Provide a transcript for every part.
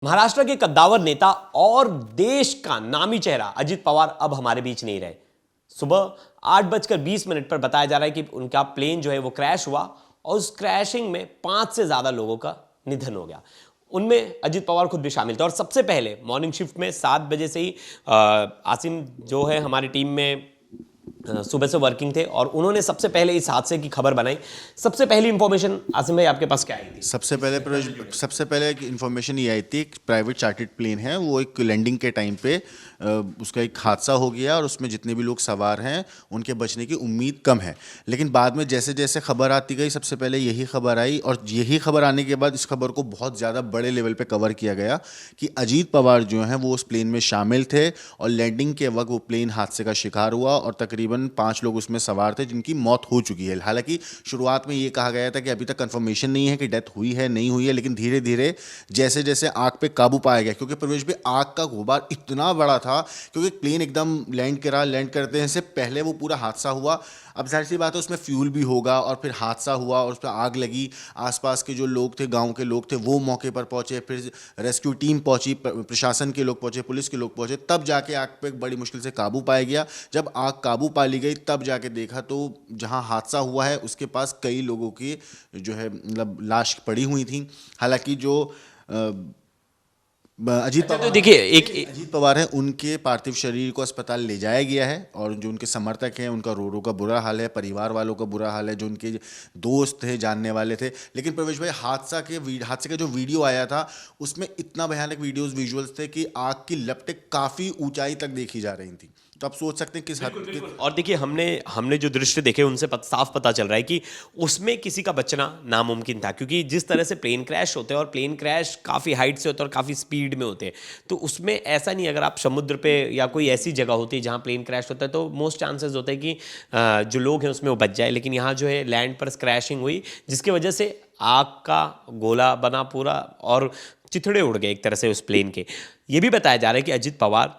महाराष्ट्र के कद्दावर नेता और देश का नामी चेहरा अजित पवार अब हमारे बीच नहीं रहे। सुबह 8:20 पर बताया जा रहा है कि उनका प्लेन जो है वो क्रैश हुआ और उस क्रैशिंग में 5 से ज्यादा लोगों का निधन हो गया। उनमें अजित पवार खुद भी शामिल थे और सबसे पहले मॉर्निंग शिफ्ट में 7 बजे से ही आसिम जो है हमारी टीम में सुबह से वर्किंग थे और उन्होंने सबसे पहले इस हादसे की खबर बनाई। सबसे पहली इंफॉर्मेशन आसिम भाई आपके पास क्या आई थी? सबसे पहले इंफॉर्मेशन ये आई थी, एक प्राइवेट चार्टर्ड प्लेन है, वो एक लैंडिंग के टाइम पे उसका एक हादसा हो गया और उसमें जितने भी लोग सवार हैं उनके बचने की उम्मीद कम है। लेकिन बाद में जैसे जैसे खबर आती गई, सबसे पहले यही खबर आई और यही खबर आने के बाद इस खबर को बहुत ज़्यादा बड़े लेवल पे कवर किया गया कि अजीत पवार जो हैं वो उस प्लेन में शामिल थे और लैंडिंग के वक्त वो प्लेन हादसे का शिकार हुआ और तकरीबन 5 लोग उसमें सवार थे जिनकी मौत हो चुकी है। हालांकि शुरुआत में ये कहा गया था कि अभी तक कंफर्मेशन नहीं है कि डेथ हुई है नहीं हुई है, लेकिन धीरे धीरे जैसे जैसे आग पे काबू पाया गया, क्योंकि प्रवेश भी आग का गुबार इतना बड़ा था क्योंकि प्लेन एकदम लैंड करते से पहले वो पूरा हादसा हुआ। अब जाहिर सी बात है उसमें फ्यूल भी होगा और फिर हादसा हुआ और उस पर आग लगी। आसपास के जो लोग थे, गांव के लोग थे, वो मौके पर पहुंचे, फिर रेस्क्यू टीम पहुंची, प्रशासन के लोग पहुंचे, पुलिस के लोग पहुंचे, तब जाके आग पे बड़ी मुश्किल से काबू पाया गया। जब आग काबू पा ली गई तब जाके देखा तो जहां हादसा हुआ है उसके पास कई लोगों की जो है मतलब लाश पड़ी हुई थी। हालांकि जो अजीत पवार, तो देखिए अजीत पवार है, उनके पार्थिव शरीर को अस्पताल ले जाया गया है और जो उनके समर्थक हैं उनका रो का बुरा हाल है, परिवार वालों का बुरा हाल है, जो उनके दोस्त थे, जानने वाले थे। लेकिन प्रवेश भाई, हादसे का जो वीडियो आया था उसमें इतना भयानक विजुअल्स थे कि आग की लपटें काफ़ी ऊंचाई तक देखी जा रही थी। तो आप सोच सकते हैं किस हद। और देखिए हमने जो दृश्य देखे उनसे साफ पता चल रहा है कि उसमें किसी का बचना नामुमकिन था, क्योंकि जिस तरह से प्लेन क्रैश होते हैं और प्लेन क्रैश काफ़ी हाइट से होते हैं और काफ़ी स्पीड में होते हैं, तो उसमें ऐसा नहीं, अगर आप समुद्र पे या कोई ऐसी जगह होती है जहाँ प्लेन क्रैश होता है तो मोस्ट चांसेस होते हैं कि जो लोग हैं उसमें वो बच जाए। लेकिन यहाँ जो है लैंड पर क्रैशिंग हुई जिसकी वजह से आग का गोला बना पूरा और चिथड़े उड़ गए एक तरह से उस प्लेन के। ये भी बताया जा रहा है कि अजित पवार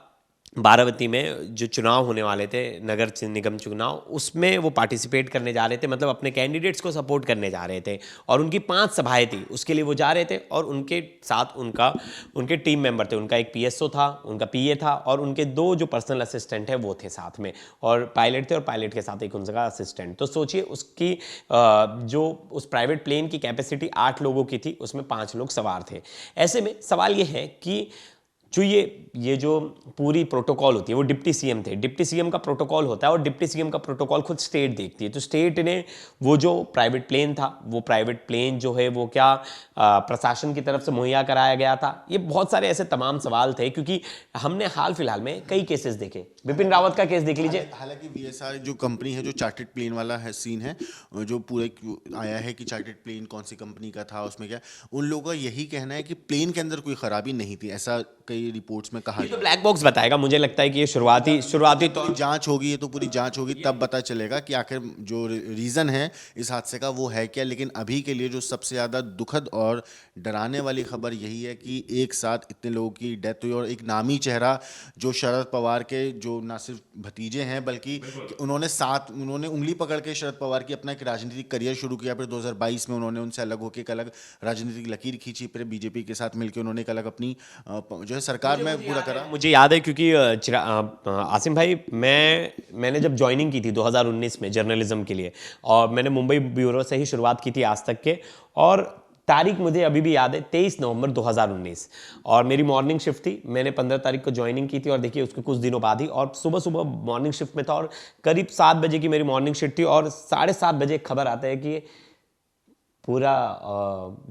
बारावती में जो चुनाव होने वाले थे, नगर निगम चुनाव, उसमें वो पार्टिसिपेट करने जा रहे थे, मतलब अपने कैंडिडेट्स को सपोर्ट करने जा रहे थे और उनकी 5 सभाएं थी, उसके लिए वो जा रहे थे और उनके साथ उनके टीम मेंबर थे। उनका एक पीएसओ था, उनका पीए था और उनके 2 जो पर्सनल असिस्टेंट है वो थे साथ में, और पायलट थे और पायलट के साथ एक उनका असिस्टेंट। तो सोचिए उसकी जो उस प्राइवेट प्लेन की कैपेसिटी 8 लोगों की थी, उसमें 5 लोग सवार थे। ऐसे में सवाल ये है कि जो ये जो पूरी प्रोटोकॉल होती है, वो डिप्टी सीएम थे, डिप्टी सीएम का प्रोटोकॉल होता है और डिप्टी सीएम का प्रोटोकॉल खुद स्टेट देखती है। तो स्टेट ने वो जो प्राइवेट प्लेन था, वो प्राइवेट प्लेन जो है वो क्या प्रशासन की तरफ से मुहैया कराया गया था? ये बहुत सारे ऐसे तमाम सवाल थे, क्योंकि हमने हाल फिलहाल में कई केसेस देखे। बिपिन रावत का केस देख लीजिए। हालांकि वीएसआर जो कंपनी है, जो चार्टर्ड प्लेन वाला है सीन है, जो पूरे आया है कि चार्टर्ड प्लेन कौन सी कंपनी का था, उसमें क्या, उन लोगों का यही कहना है कि प्लेन के अंदर कोई खराबी नहीं थी, ऐसा कई रिपोर्ट्स में कहा। ये तो ब्लैक बॉक्स बताएगा, मुझे लगता है कि ये शुरुआती तो जांच होगी, ये तो पूरी जांच होगी, तब पता चलेगा कि आखिर जो रीज़न है इस हादसे का वो है क्या। लेकिन अभी के लिए जो सबसे ज़्यादा दुखद और डराने वाली खबर यही है कि एक साथ इतने लोगों की डेथ हुई और एक नामी चेहरा जो शरद पवार के जो ना सिर्फ भतीजे हैं बल्कि उन्होंने उंगली पकड़ के शरद पवार की अपना एक राजनीतिक करियर शुरू किया। फिर 2022 में उन्होंने उनसे अलग होकर एक अलग राजनीतिक लकीर खींची, फिर बीजेपी के साथ मिलकर उन्होंने एक अलग अपनी जो है सरकार में पूरा करा। मुझे याद है क्योंकि आसिम भाई, मैंने जब ज्वाइनिंग की थी 2019 में जर्नलिज्म के लिए, और मैंने मुंबई ब्यूरो से ही शुरुआत की थी आज तक के, और तारीख मुझे अभी भी याद है 23 नवंबर 2019, और मेरी मॉर्निंग शिफ्ट थी। मैंने 15 तारीख को ज्वाइनिंग की थी और देखिए उसके कुछ दिनों बाद ही, और सुबह सुबह मॉर्निंग शिफ्ट में था और करीब 7 बजे की मेरी मॉर्निंग शिफ्ट थी और 7:30 बजे खबर आता है कि पूरा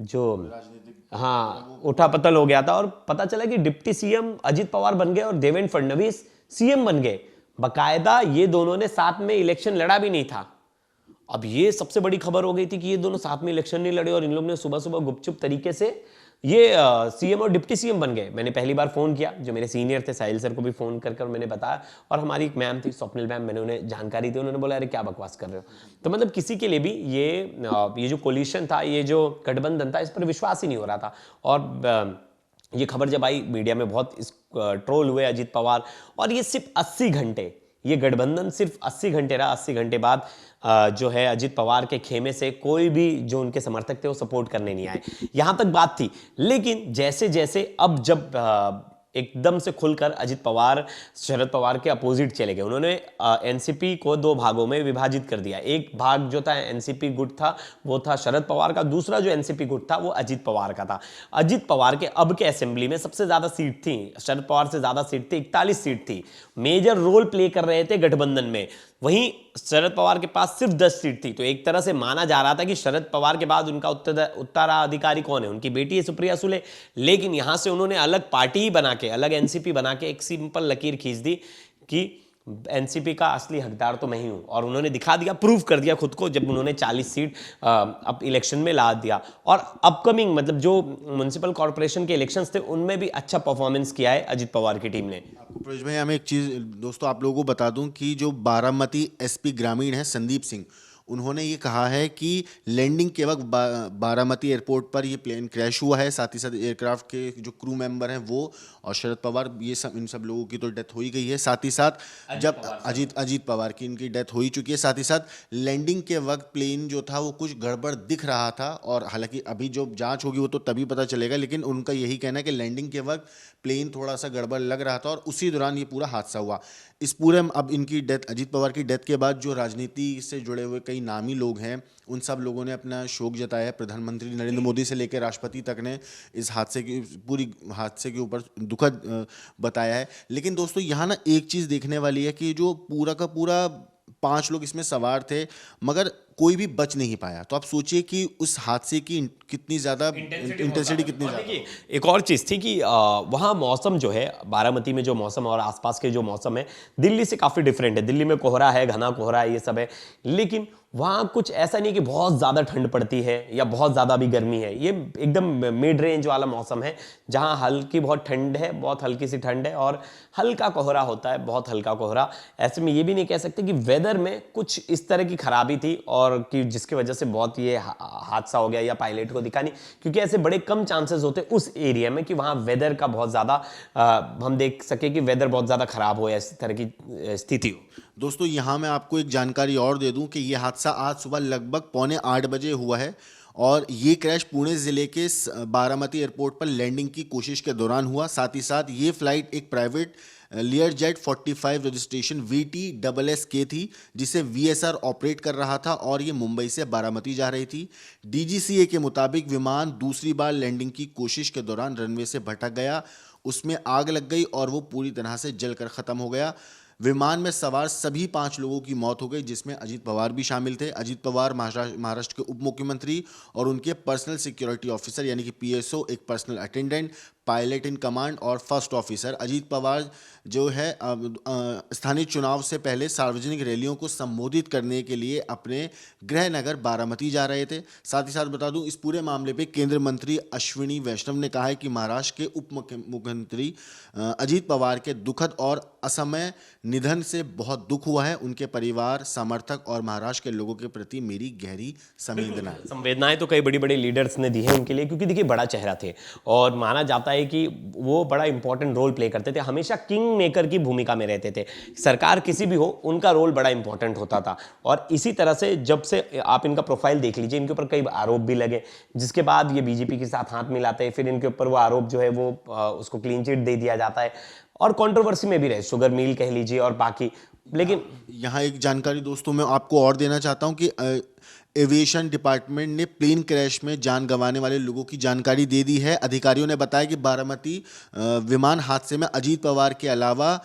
जो उठापतल हो गया था और पता चला कि डिप्टी सीएम अजित पवार बन गए और देवेंद्र फडणवीस सीएम बन गए। बकायदा ये दोनों ने साथ में इलेक्शन लड़ा भी नहीं था। अब ये सबसे बड़ी खबर हो गई थी कि ये दोनों साथ में इलेक्शन नहीं लड़े और इन लोगों ने सुबह सुबह गुपचुप तरीके से ये सीएम और डिप्टी सीएम बन गए। मैंने पहली बार फोन किया, जो मेरे सीनियर थे साहिल सर को भी फोन कर मैंने बताया, और हमारी एक मैम थी स्वप्निल मैम, मैंने उन्हें जानकारी दी। उन्होंने बोला अरे क्या बकवास कर रहे हो। तो मतलब किसी के लिए भी ये जो कोलिशन था, ये जो गठबंधन था, इस पर विश्वास ही नहीं हो रहा था। और ये खबर जब आई मीडिया में बहुत ट्रोल हुए अजीत पवार, और ये सिर्फ 80 घंटे ये गठबंधन सिर्फ 80 घंटे रहा। 80 घंटे बाद जो है अजित पवार के खेमे से कोई भी जो उनके समर्थक थे वो सपोर्ट करने नहीं आए, यहां तक बात थी। लेकिन जैसे जैसे अब जब एकदम से खुलकर अजित पवार शरद पवार के अपोजिट चले गए, उन्होंने एनसीपी को 2 भागों में विभाजित कर दिया। एक भाग जो था एनसीपी गुट था वो था शरद पवार का, दूसरा जो एनसीपी गुट था वो अजित पवार का था। अजित पवार के अब के असेंबली में सबसे ज्यादा सीट थी, शरद पवार से ज्यादा सीट थी, 41 सीट थी, मेजर रोल प्ले कर रहे थे गठबंधन में। वहीं शरद पवार के पास सिर्फ 10 सीट थी। तो एक तरह से माना जा रहा था कि शरद पवार के बाद उनका उत्तराधिकारी कौन है, उनकी बेटी है सुप्रिया सुले। लेकिन यहां से उन्होंने अलग पार्टी ही बना के, अलग एनसीपी बना के एक सिंपल लकीर खींच दी कि एनसीपी का असली हकदार तो मैं ही हूं, और उन्होंने दिखा दिया, प्रूव कर दिया खुद को जब उन्होंने 40 सीट अब इलेक्शन में ला दिया। और अपकमिंग मतलब जो म्युनिसिपल कॉर्पोरेशन के इलेक्शंस थे उनमें भी अच्छा परफॉर्मेंस किया है अजित पवार की टीम ने। प्रवेश भाई, हमें एक चीज़ दोस्तों आप लोगों को बता दूं कि जो बारामती एसपी ग्रामीण है संदीप सिंह, उन्होंने ये कहा है कि लैंडिंग के वक्त बारामती एयरपोर्ट पर ये प्लेन क्रैश हुआ है। साथ ही साथ एयरक्राफ्ट के जो क्रू मेंबर हैं वो और शरद पवार, ये सब इन सब लोगों की तो डेथ हो ही गई है। साथ ही साथ जब अजीत पवार की इनकी डेथ हो ही चुकी है। साथ ही साथ लैंडिंग के वक्त प्लेन जो था वो कुछ गड़बड़ दिख रहा था, और हालांकि अभी जो जांच होगी वो तो तभी पता चलेगा, लेकिन उनका यही कहना है कि लैंडिंग के वक्त प्लेन थोड़ा सा गड़बड़ लग रहा था और उसी दौरान ये पूरा हादसा हुआ। इस पूरे अब इनकी डेथ, अजीत पवार की डेथ के बाद जो राजनीति से जुड़े हुए कई नामी लोग हैं उन सब लोगों ने अपना शोक जताया है। प्रधानमंत्री नरेंद्र मोदी से लेकर राष्ट्रपति तक ने इस हादसे की हादसे के ऊपर दुखद बताया है। लेकिन दोस्तों यहाँ ना एक चीज़ देखने वाली है कि जो पूरा का पूरा 5 लोग इसमें सवार थे मगर कोई भी बच नहीं पाया। तो आप सोचिए कि उस हादसे की कितनी ज़्यादा इंटेंसिटी कितनी ज़्यादा। देखिए एक और चीज़ थी कि वहाँ मौसम जो है, बारामती में जो मौसम और आसपास के जो मौसम है दिल्ली से काफ़ी डिफरेंट है। दिल्ली में कोहरा है, घना कोहरा है, ये सब है, लेकिन वहाँ कुछ ऐसा नहीं कि बहुत ज़्यादा ठंड पड़ती है या बहुत ज़्यादा भी गर्मी है। ये एकदम मिड रेंज वाला मौसम है जहाँ हल्की बहुत ठंड है, बहुत हल्की सी ठंड है और हल्का कोहरा होता है, बहुत हल्का कोहरा। ऐसे में ये भी नहीं कह सकते कि वेदर में कुछ इस तरह की खराबी थी और कि जिसकी वजह से बहुत ये हादसा हो गया या पायलट को दिखा नहीं, क्योंकि ऐसे बड़े कम चांसेस होते उस एरिया में कि वहाँ वेदर का बहुत ज़्यादा हम देख सके कि वेदर बहुत ज़्यादा खराब हो या इस तरह की स्थिति हो। दोस्तों यहाँ मैं आपको एक जानकारी और दे दूं कि ये हादसा आज सुबह लगभग 7:45 बजे हुआ है और ये क्रैश पुणे ज़िले के बारामती एयरपोर्ट पर लैंडिंग की कोशिश के दौरान हुआ। साथ ही साथ ये फ्लाइट एक प्राइवेट लियरजेट 45 रजिस्ट्रेशन VTSSK थी जिसे VSR ऑपरेट कर रहा था और ये मुंबई से बारामती जा रही थी। DGCA के मुताबिक विमान दूसरी बार लैंडिंग की कोशिश के दौरान रनवे से भटक गया, उसमें आग लग गई और वो पूरी तरह से जलकर ख़त्म हो गया। विमान में सवार सभी 5 लोगों की मौत हो गई जिसमें अजीत पवार भी शामिल थे। अजीत पवार महाराष्ट्र के उप मुख्यमंत्री और उनके पर्सनल सिक्योरिटी ऑफिसर यानी कि PSO, एक personal attendant, pilot in command और फर्स्ट ऑफिसर। अजीत पवार जो है स्थानीय चुनाव से पहले सार्वजनिक रैलियों को संबोधित करने के लिए अपने गृह नगर बारामती जा रहे थे। साथ ही साथ बता दूं इस पूरे मामले पे केंद्रीय मंत्री अश्विनी वैष्णव ने कहा है कि महाराष्ट्र के उप मुख्यमंत्री अजीत पवार के दुखद और असमय निधन से बहुत दुख हुआ है। उनके परिवार, समर्थक और महाराष्ट्र के लोगों के प्रति मेरी गहरी संवेदनाएं तो कई बड़ी बड़ी लीडर्स ने दी है उनके लिए, क्योंकि देखिए बड़ा चेहरा थे और माना जाता है कि वो बड़ा इंपॉर्टेंट रोल प्ले करते थे, हमेशा किंग मेकर की भूमिका में रहते थे। सरकार किसी भी हो उनका रोल बड़ा इंपॉर्टेंट होता था और इसी तरह से जब से आप इनका प्रोफाइल देख लीजिए, इनके ऊपर कई आरोप भी लगे जिसके बाद ये बीजेपी के साथ हाथ मिलाते हैं, फिर इनके ऊपर वो आरोप जो है वो उसको क्लीन चिट दे दिया जाता है और कंट्रोवर्सी में भी रहे, शुगर मिल कह लीजिए और बाकी। लेकिन यहाँ एक जानकारी दोस्तों मैं आपको और देना चाहता हूँ कि एविएशन डिपार्टमेंट ने प्लेन क्रैश में जान गंवाने वाले लोगों की जानकारी दे दी है। अधिकारियों ने बताया कि बारामती विमान हादसे में अजीत पवार के अलावा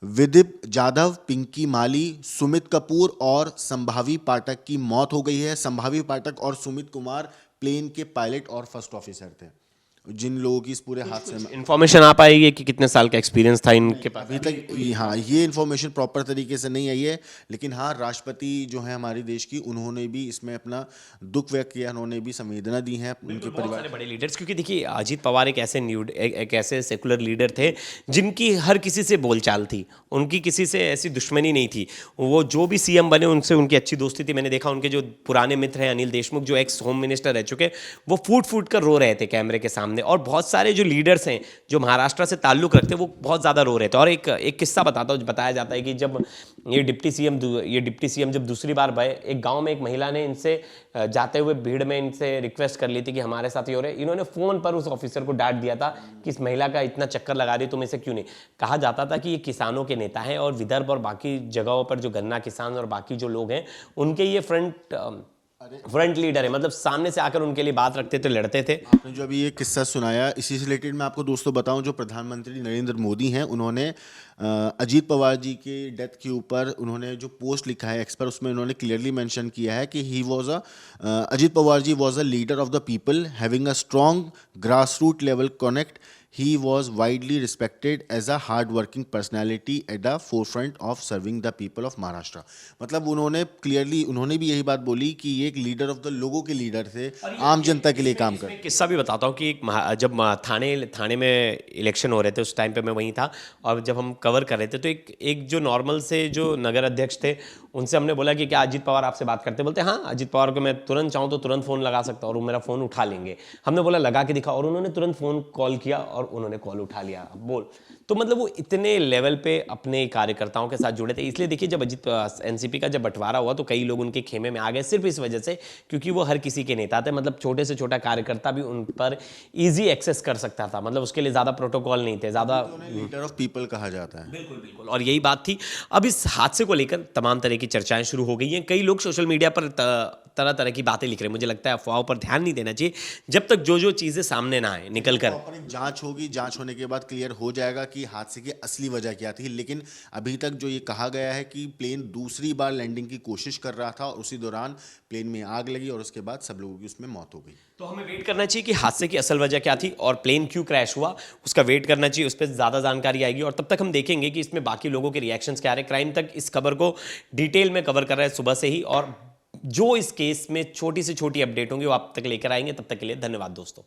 विदिप जाधव, पिंकी माली, सुमित कपूर और संभावी पाठक की मौत हो गई है। संभावी पाठक और सुमित कुमार प्लेन के पायलट और फर्स्ट ऑफिसर थे जिन लोगों की इस पूरे हादसे में इंफॉर्मेशन आ पाएगी कि कितने साल का एक्सपीरियंस था इनके पास। अभी तक हाँ ये इन्फॉर्मेशन प्रॉपर तरीके से नहीं आई है, लेकिन हाँ राष्ट्रपति जो है हमारे देश की उन्होंने भी इसमें अपना दुख व्यक्त किया, उन्होंने भी संवेदना दी है उनके परिवार। बड़े लीडर्स, क्योंकि देखिए अजीत पवार एक ऐसे एक ऐसे सेकुलर लीडर थे जिनकी हर किसी से बोलचाल थी, उनकी किसी से ऐसी दुश्मनी नहीं थी। वो जो भी CM बने उनसे उनकी अच्छी दोस्ती थी। मैंने देखा उनके जो पुराने मित्र हैं अनिल देशमुख जो एक्स होम मिनिस्टर रह चुके, वो फूट कर रो रहे थे कैमरे के सामने सामने, और बहुत सारे जो लीडर्स हैं जो महाराष्ट्र से ताल्लुक़ रखते हैं वो बहुत ज़्यादा रो रहे थे। और एक किस्सा बताता हूँ। बताया जाता है कि जब ये डिप्टी सीएम जब दूसरी बार गए, एक गांव में एक महिला ने इनसे जाते हुए भीड़ में इनसे रिक्वेस्ट कर ली थी कि हमारे साथ ये हो रहा है। इन्होंने फ़ोन पर उस ऑफिसर को डांट दिया था कि इस महिला का इतना चक्कर लगा रही, तुम इसे क्यों नहीं। कहा जाता था कि ये किसानों के नेता हैं और विदर्भ और बाकी जगहों पर जो गन्ना किसान और बाकी जो लोग हैं उनके ये फ्रंट लीडर है, मतलब सामने से आकर उनके लिए बात रखते थे, लड़ते थे। आपने जो अभी ये किस्सा सुनाया, इसी से रिलेटेड मैं आपको दोस्तों बताऊं, जो प्रधानमंत्री नरेंद्र मोदी हैं उन्होंने अजीत पवार जी के डेथ के ऊपर उन्होंने जो पोस्ट लिखा है एक्स पर, उसमें उन्होंने क्लियरली मेंशन किया है कि Ajit Pawar ji was a leader of the people having a strong grass root level connect. He was widely respected as a hard-working personality at the forefront of serving the people of Maharashtra. मतलब उन्होंने clearly उन्होंने भी यही बात बोली कि ये एक लीडर ऑफ द लोगों के लीडर थे, आम जनता के लिए काम कर। किस्सा भी बताता हूँ कि जब थाने में इलेक्शन हो रहे थे उस टाइम पे मैं वहीं था, और जब हम कवर कर रहे थे तो एक जो नॉर्मल से जो नगर अध्यक्ष थे उनसे हमने बोला कि क्या अजीत पवार आपसे बात करते? बोलते हाँ, अजीत पवार को मैं तुरंत चाहूँ तो तुरंत फ़ोन लगा सकता हूँ और वो मेरा फ़ोन उठा लेंगे। हमने बोला लगा के दिखा, और उन्होंने तुरंत फ़ोन कॉल किया और उन्होंने कॉल उठा लिया। अब बोल, तो मतलब वो इतने लेवल पे अपने कार्यकर्ताओं के साथ जुड़े थे। इसलिए देखिए, जब एनसीपी का जब बंटवारा हुआ तो कई लोग उनके खेमे में आ गए सिर्फ इस वजह से क्योंकि वो हर किसी के नेता थे। मतलब छोटे से छोटा कार्यकर्ता भी उन पर ईजी एक्सेस कर सकता था, मतलब उसके लिए ज़्यादा प्रोटोकॉल नहीं थे, ज़्यादा लीडर ऑफ पीपल कहा जाता है। बिल्कुल बिल्कुल, और यही बात थी। अब इस हादसे को लेकर तमाम तरह की चर्चाएं शुरू हो गई हैं। कई लोग सोशल मीडिया पर तरह तरह की बातें लिख रहे हैं। मुझे लगता है अफवाहों पर ध्यान नहीं देना चाहिए जब तक जो चीज़ें सामने ना आए निकल कर। जांच होगी, जांच होने के बाद क्लियर हो जाएगा कि हादसे की असली वजह क्या थी। लेकिन अभी तक जो ये कहा गया है कि प्लेन दूसरी बार लैंडिंग की कोशिश कर रहा था और उसी दौरान प्लेन में आग लगी और उसके बाद सब लोगों की उसमें मौत हो गई। तो हमें वेट करना चाहिए कि हादसे की असल वजह क्या थी और प्लेन क्यों क्रैश हुआ, उसका वेट करना चाहिए। उस पर ज़्यादा जानकारी आएगी और तब तक हम देखेंगे कि इसमें बाकी लोगों के रिएक्शंस क्या आ रहे हैं। क्राइम तक इस खबर को डिटेल में कवर कर रहे हैं सुबह से ही, और जो इस केस में छोटी से छोटी अपडेट होंगी वो आप तक लेकर आएंगे। तब तक के लिए धन्यवाद दोस्तों।